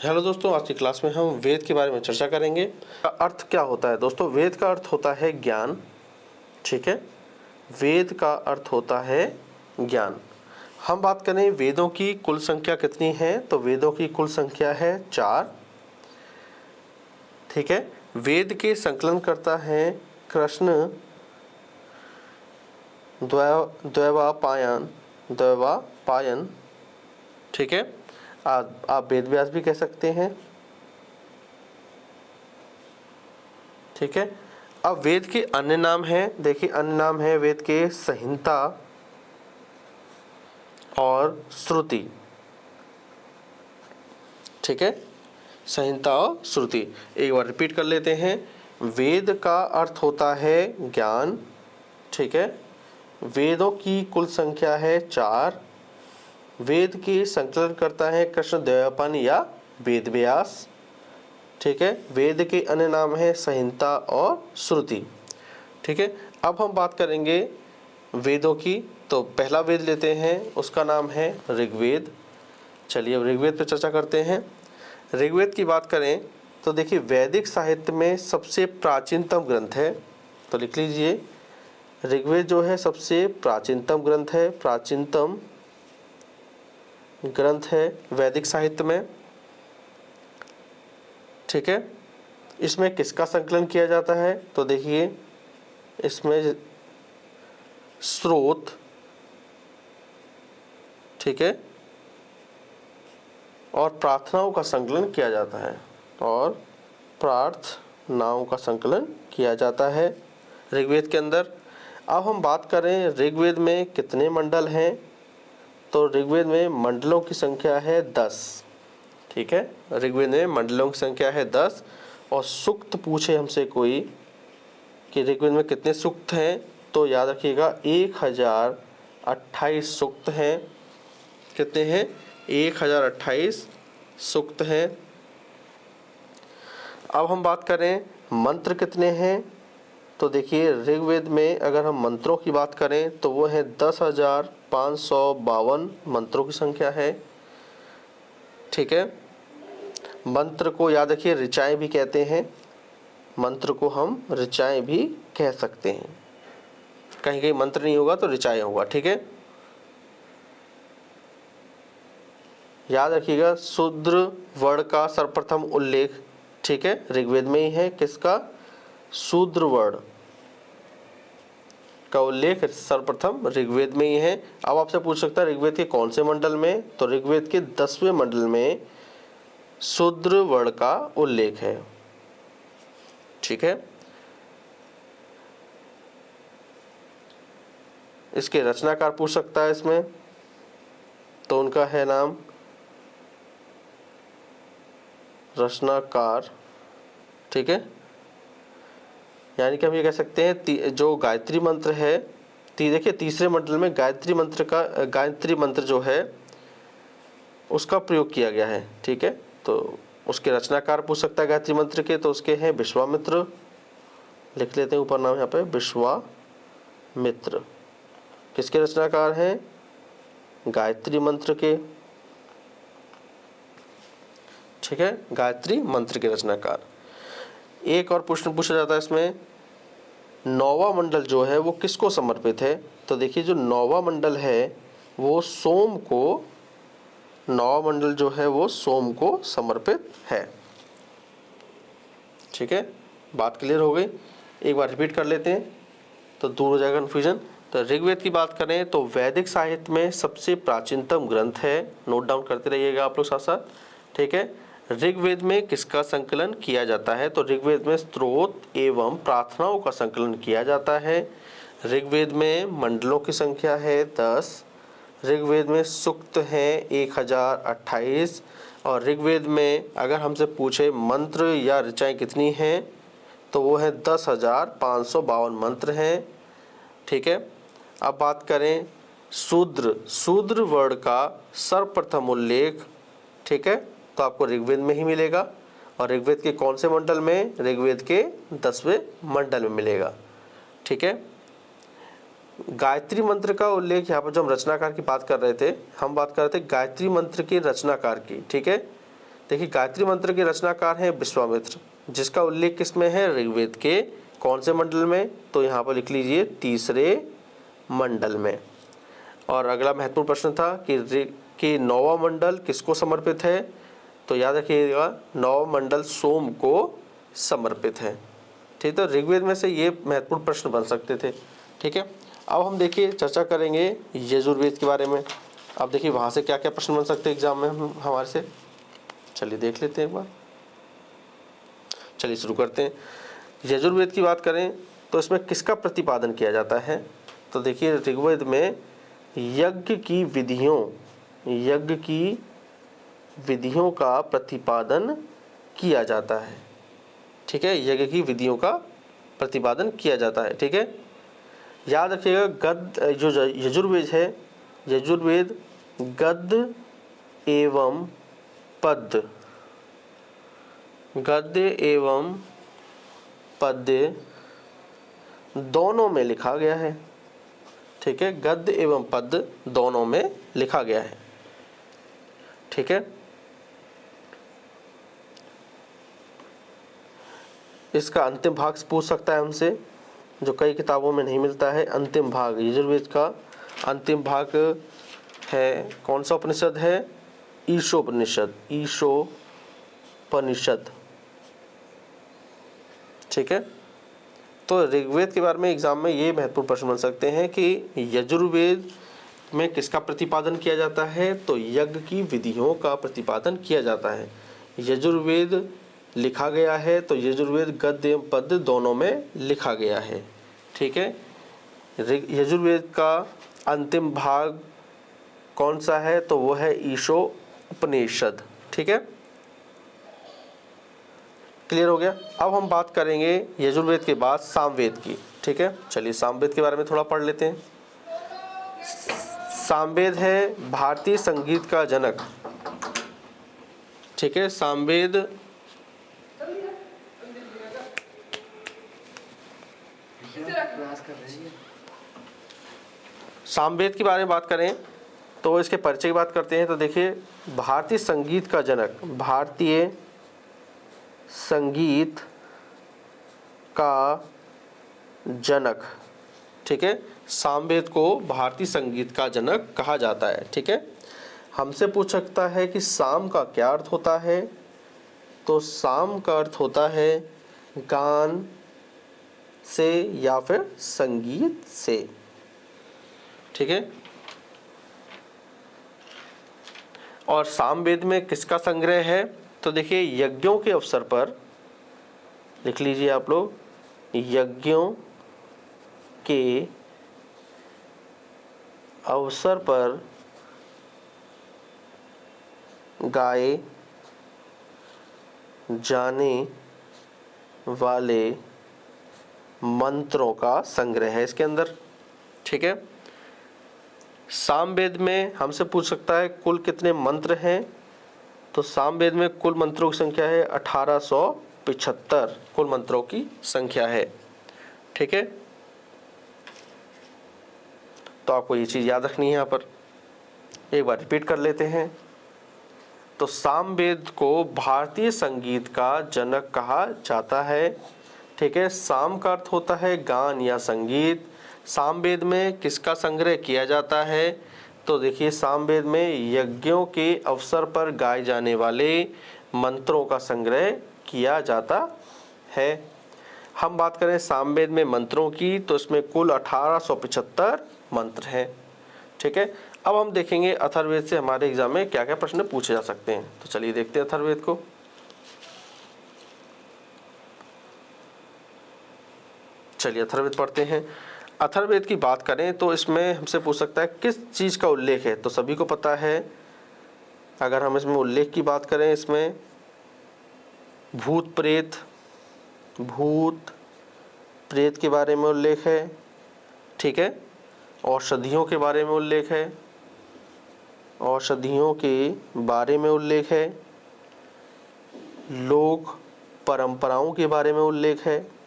Hello दोस्तों, आज की क्लास में हम वेद के बारे में चर्चा करेंगे। अर्थ क्या होता है दोस्तों? वेद का अर्थ होता है ज्ञान। ठीक है, वेद का अर्थ होता है ज्ञान। हम बात करें वेदों की कुल संख्या कितनी है, तो वेदों की कुल संख्या है 4। ठीक है, वेद के संकलन करता है कृष्ण द्वैवापायन। ठीक है, आप वेद व्यास भी कह सकते हैं। ठीक है, अब वेद के अन्य नाम हैं। देखिए, अन्य नाम है वेद के संहिता और श्रुति। ठीक है, संहिता और श्रुति एक बार रिपीट कर लेते हैं। वेद का अर्थ होता है ज्ञान। ठीक है, वेदों की कुल संख्या है 4। वेद की संकलन करता है कृष्ण द्वैपायन या वेद व्यास। ठीक है, वेद के अन्य नाम है संहिता और श्रुति। ठीक है, अब हम बात करेंगे वेदों की। तो पहला वेद लेते हैं, उसका नाम है ऋग्वेद। चलिए अब ऋग्वेद पर चर्चा करते हैं। ऋग्वेद की बात करें तो देखिए, वैदिक साहित्य में सबसे प्राचीनतम ग्रंथ है। तो लिख लीजिए, ऋग्वेद जो है सबसे प्राचीनतम ग्रंथ है। प्राचीनतम ग्रंथ है वैदिक साहित्य में। ठीक है, इसमें किसका संकलन किया जाता है? तो देखिए, इसमें स्रोत, ठीक है, और प्रार्थनाओं का संकलन किया जाता है। और प्रार्थनाओं का संकलन किया जाता है ऋग्वेद के अंदर। अब हम बात करें ऋग्वेद में कितने मंडल हैं, तो ऋग्वेद में मंडलों की संख्या है 10। ठीक है, ऋग्वेद में मंडलों की संख्या है 10। और सूक्त पूछे हमसे कोई कि ऋग्वेद में कितने सूक्त हैं, तो याद रखिएगा 1028 सूक्त हैं। कितने हैं? 1028 सूक्त हैं। अब हम बात करें मंत्र कितने हैं, तो देखिए, ऋग्वेद में अगर हम मंत्रों की बात करें तो वो है 10,552 मंत्रों की संख्या है। ठीक है, मंत्र को याद रखिए ऋचाएँ भी कहते हैं। मंत्र को हम ऋचाएँ भी कह सकते हैं। कहीं कहीं मंत्र नहीं होगा तो ऋचाएँ होगा। ठीक है, याद रखिएगा शूद्र वर्ण का सर्वप्रथम उल्लेख, ठीक है, ऋग्वेद में ही है। किसका? शूद्र वर्ण का उल्लेख सर्वप्रथम ऋग्वेद में ही है। अब आपसे पूछ सकता है ऋग्वेद के कौन से मंडल में, तो ऋग्वेद के 10वें मंडल में शूद्र वर्ण का उल्लेख है। ठीक है, इसके रचनाकार पूछ सकता है इसमें, तो उनका है नाम रचनाकार। ठीक है, यानी कि हम ये कह सकते हैं जो गायत्री मंत्र है, देखिए तीसरे मंडल में गायत्री मंत्र जो है उसका प्रयोग किया गया है। ठीक है, तो उसके रचनाकार पूछ सकता है गायत्री मंत्र के, तो उसके हैं विश्वामित्र। लिख लेते हैं ऊपर नाम यहाँ पे, विश्वामित्र। किसके रचनाकार हैं? गायत्री मंत्र के। ठीक है, गायत्री मंत्र के रचनाकार। एक और प्रश्न पूछा जाता है इसमें, नौवां मंडल जो है वो किसको समर्पित है? तो देखिए, जो नौवां मंडल है वो सोम को, नौवां मंडल जो है वो सोम को समर्पित है। ठीक है, बात क्लियर हो गई? एक बार रिपीट कर लेते हैं तो दूर हो जाएगा कन्फ्यूजन। तो ऋग्वेद की बात करें तो वैदिक साहित्य में सबसे प्राचीनतम ग्रंथ है। नोट डाउन करते रहिएगा आप लोग साथ साथ। ठीक है, ऋग्वेद में किसका संकलन किया जाता है? तो ऋग्वेद में स्तोत्र एवं प्रार्थनाओं का संकलन किया जाता है। ऋग्वेद में मंडलों की संख्या है 10। ऋग्वेद में सूक्त हैं 1028। और ऋग्वेद में अगर हमसे पूछे मंत्र या ऋचाएँ कितनी हैं, तो वो है 10,552 मंत्र हैं। ठीक है, अब बात करें शूद्र वर्ण का सर्वप्रथम उल्लेख, ठीक है, तो आपको ऋग्वेद में ही मिलेगा। और ऋग्वेद के कौन से मंडल में? ऋग्वेद के 10वें मंडल में मिलेगा। ठीक है, गायत्री मंत्र का उल्लेख यहाँ पर जो हम रचनाकार की बात कर रहे थे, हम बात कर रहे थे गायत्री मंत्र के रचनाकार की। ठीक है, देखिए गायत्री मंत्र के रचनाकार हैं विश्वामित्र, जिसका उल्लेख किसमें है, ऋग्वेद के कौन से मंडल में, तो यहाँ पर लिख लीजिए तीसरे मंडल में। और अगला महत्वपूर्ण प्रश्न था कि नौवां मंडल किसको समर्पित है, तो याद रखिएगा नौवां मंडल सोम को समर्पित है। ठीक है, तो ऋग्वेद में से ये महत्वपूर्ण प्रश्न बन सकते थे। ठीक है, अब हम देखिए चर्चा करेंगे यजुर्वेद के बारे में। अब देखिए वहाँ से क्या क्या प्रश्न बन सकते हैं एग्जाम में हमारे से, चलिए देख लेते हैं एक बार। चलिए शुरू करते हैं। यजुर्वेद की बात करें तो इसमें किसका प्रतिपादन किया जाता है, तो देखिए ऋग्वेद में यज्ञ की विधियों का प्रतिपादन किया जाता है। ठीक है, यज्ञ की विधियों का प्रतिपादन किया जाता है। ठीक है, याद रखिएगा जो यजुर्वेद है, यजुर्वेद गद्य एवं पद्य दोनों में लिखा गया है। ठीक है, गद्य एवं पद्य दोनों में लिखा गया है। ठीक है, इसका अंतिम भाग पूछ सकता है हमसे, जो कई किताबों में नहीं मिलता है। अंतिम भाग यजुर्वेद का अंतिम भाग है कौन सा उपनिषद है, ईशोपनिषद। ठीक है, तो ऋग्वेद के बारे में एग्जाम में ये महत्वपूर्ण प्रश्न बन सकते हैं कि यजुर्वेद में किसका प्रतिपादन किया जाता है, तो यज्ञ की विधियों का प्रतिपादन किया जाता है। यजुर्वेद लिखा गया है तो यजुर्वेद गद्य एवं पद्य दोनों में लिखा गया है। ठीक है, यजुर्वेद का अंतिम भाग कौन सा है, तो वो है ईशोपनिषद। ठीक है, क्लियर हो गया। अब हम बात करेंगे यजुर्वेद के बाद सामवेद की। ठीक है, चलिए सामवेद के बारे में थोड़ा पढ़ लेते हैं। सामवेद है भारतीय संगीत का जनक। ठीक है, सामवेद के बारे में बात करें तो इसके परिचय की बात करते हैं। तो देखिए भारतीय संगीत का जनक, भारतीय संगीत का जनक। ठीक है, सामवेद को भारतीय संगीत का जनक कहा जाता है। ठीक है, हमसे पूछ सकता है कि साम का क्या अर्थ होता है, तो साम का अर्थ होता है गान से या फिर संगीत से। ठीक है, और सामवेद में किसका संग्रह है, तो देखिए यज्ञों के अवसर पर लिख लीजिए आप लोग, यज्ञों के अवसर पर गाए जाने वाले मंत्रों का संग्रह है इसके अंदर। ठीक है, सामवेद में हमसे पूछ सकता है कुल कितने मंत्र हैं, तो सामवेद में कुल मंत्रों की संख्या है 1875 कुल मंत्रों की संख्या है। ठीक है, तो आपको ये चीज़ याद रखनी है। यहाँ पर एक बार रिपीट कर लेते हैं। तो सामवेद को भारतीय संगीत का जनक कहा जाता है। ठीक है, साम का अर्थ होता है गान या संगीत। सामवेद में किसका संग्रह किया जाता है, तो देखिए सामवेद में यज्ञों के अवसर पर गाए जाने वाले मंत्रों का संग्रह किया जाता है। हम बात करें सामवेद में मंत्रों की, तो इसमें कुल 1875 मंत्र हैं। ठीक है, अब हम देखेंगे अथर्ववेद से हमारे एग्जाम में क्या क्या प्रश्न पूछे जा सकते हैं। तो चलिए देखते हैं अथर्ववेद को। चलिए अथर्ववेद पढ़ते हैं। अथर्ववेद की बात करें तो इसमें हमसे पूछ सकता है किस चीज़ का उल्लेख है, तो सभी को पता है। अगर हम इसमें उल्लेख की बात करें, इसमें भूत प्रेत के बारे में उल्लेख है। ठीक है, औषधियों के बारे में उल्लेख है, औषधियों के बारे में उल्लेख है, लोक परंपराओं के बारे में उल्लेख है,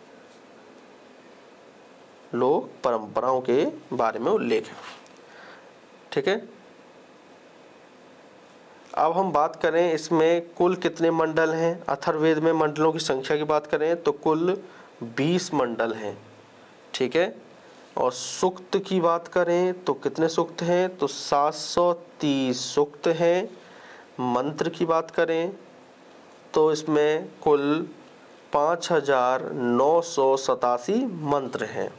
लोक परंपराओं के बारे में उल्लेख है। ठीक है, अब हम बात करें इसमें कुल कितने मंडल हैं। अथर्ववेद में मंडलों की संख्या की बात करें तो कुल 20 मंडल हैं, ठीक है। और सूक्त की बात करें तो कितने सूक्त हैं, तो 730 सूक्त हैं। मंत्र की बात करें तो इसमें कुल 5987 मंत्र हैं,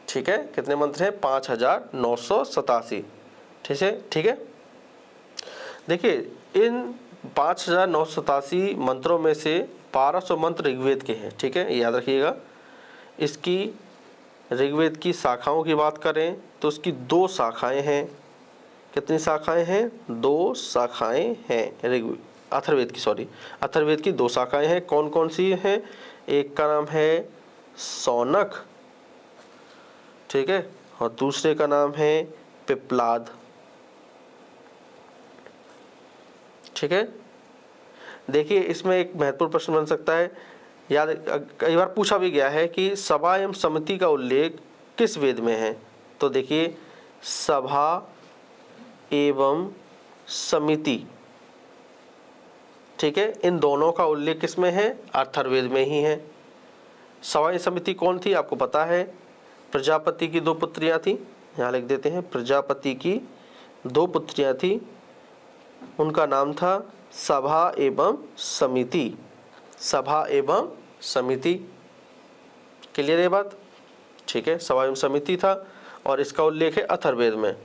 ठीक है। कितने मंत्र हैं, 5987, ठीक है। देखिए इन 5987 मंत्रों में से 1200 मंत्र ऋग्वेद के हैं, ठीक है, याद रखिएगा। इसकी ऋग्वेद की शाखाओं की बात करें तो उसकी 2 शाखाएं हैं। कितनी शाखाएं हैं, 2 शाखाएं हैं अथर्ववेद की 2 शाखाएं हैं। कौन कौन सी हैं, एक का नाम है सौनक, ठीक है, और दूसरे का नाम है पिप्लाद, ठीक है। देखिए इसमें एक महत्वपूर्ण प्रश्न बन सकता है, याद कई बार पूछा भी गया है कि सभा एवं समिति का उल्लेख किस वेद में है। तो देखिए सभा एवं समिति, ठीक है, इन दोनों का उल्लेख किसमें है, अथर्ववेद में ही है। सभा एवं समिति कौन थी, आपको पता है, प्रजापति की 2 पुत्रियां थी, यहाँ लिख देते हैं, प्रजापति की 2 पुत्रियां थी, उनका नाम था सभा एवं समिति, सभा एवं समिति। क्लियर है बात, ठीक है, सभा एवं समिति था और इसका उल्लेख है अथर्ववेद में,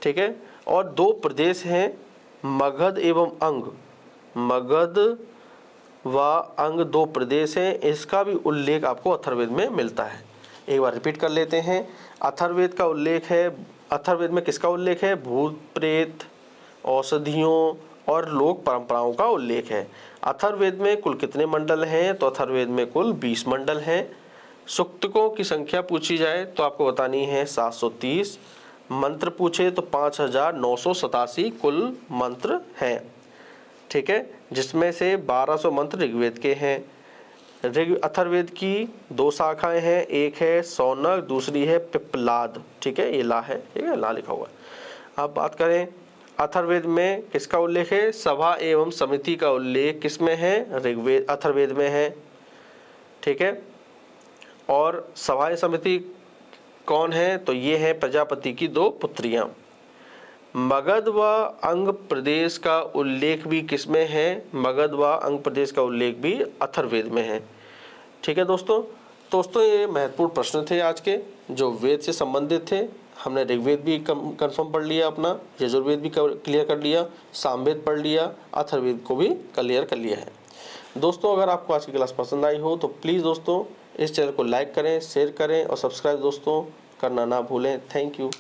ठीक है। और 2 प्रदेश हैं मगध एवं अंग, मगध व अंग 2 प्रदेश हैं, इसका भी उल्लेख आपको अथर्ववेद में मिलता है। एक बार रिपीट कर लेते हैं, अथर्ववेद का उल्लेख है, अथर्ववेद में किसका उल्लेख है, भूत प्रेत, औषधियों और लोक परंपराओं का उल्लेख है। अथर्ववेद में कुल कितने मंडल हैं, तो अथर्ववेद में कुल 20 मंडल हैं। सूक्तकों की संख्या पूछी जाए तो आपको बतानी है 730, मंत्र पूछे तो 5987 कुल मंत्र हैं, ठीक है, जिसमें से 1200 मंत्र ऋग्वेद के हैं। अथर्ववेद की 2 शाखाएं हैं, एक है सौनक, दूसरी है पिप्लाद, ठीक है, ये ला है, ठीक है, ला लिखा हुआ है। अब बात करें अथर्ववेद में किसका उल्लेख है, सभा एवं समिति का उल्लेख किसमें है, ऋग्वेद अथर्ववेद में है, ठीक है। और सभा एवं समिति कौन है, तो ये है प्रजापति की 2 पुत्रियां। मगध व अंग प्रदेश का उल्लेख भी किसमें है, मगध व अंग प्रदेश का उल्लेख भी अथर्ववेद में है, ठीक है दोस्तों ये महत्वपूर्ण प्रश्न थे आज के जो वेद से संबंधित थे। हमने ऋग्वेद भी कंफर्म पढ़ लिया अपना, यजुर्वेद भी क्लियर कर लिया, सामवेद पढ़ लिया, अथर्ववेद को भी क्लियर कर लिया है। दोस्तों अगर आपको आज की क्लास पसंद आई हो तो प्लीज़ दोस्तों इस चैनल को लाइक करें, शेयर करें और सब्सक्राइब दोस्तों करना ना भूलें। Thank you.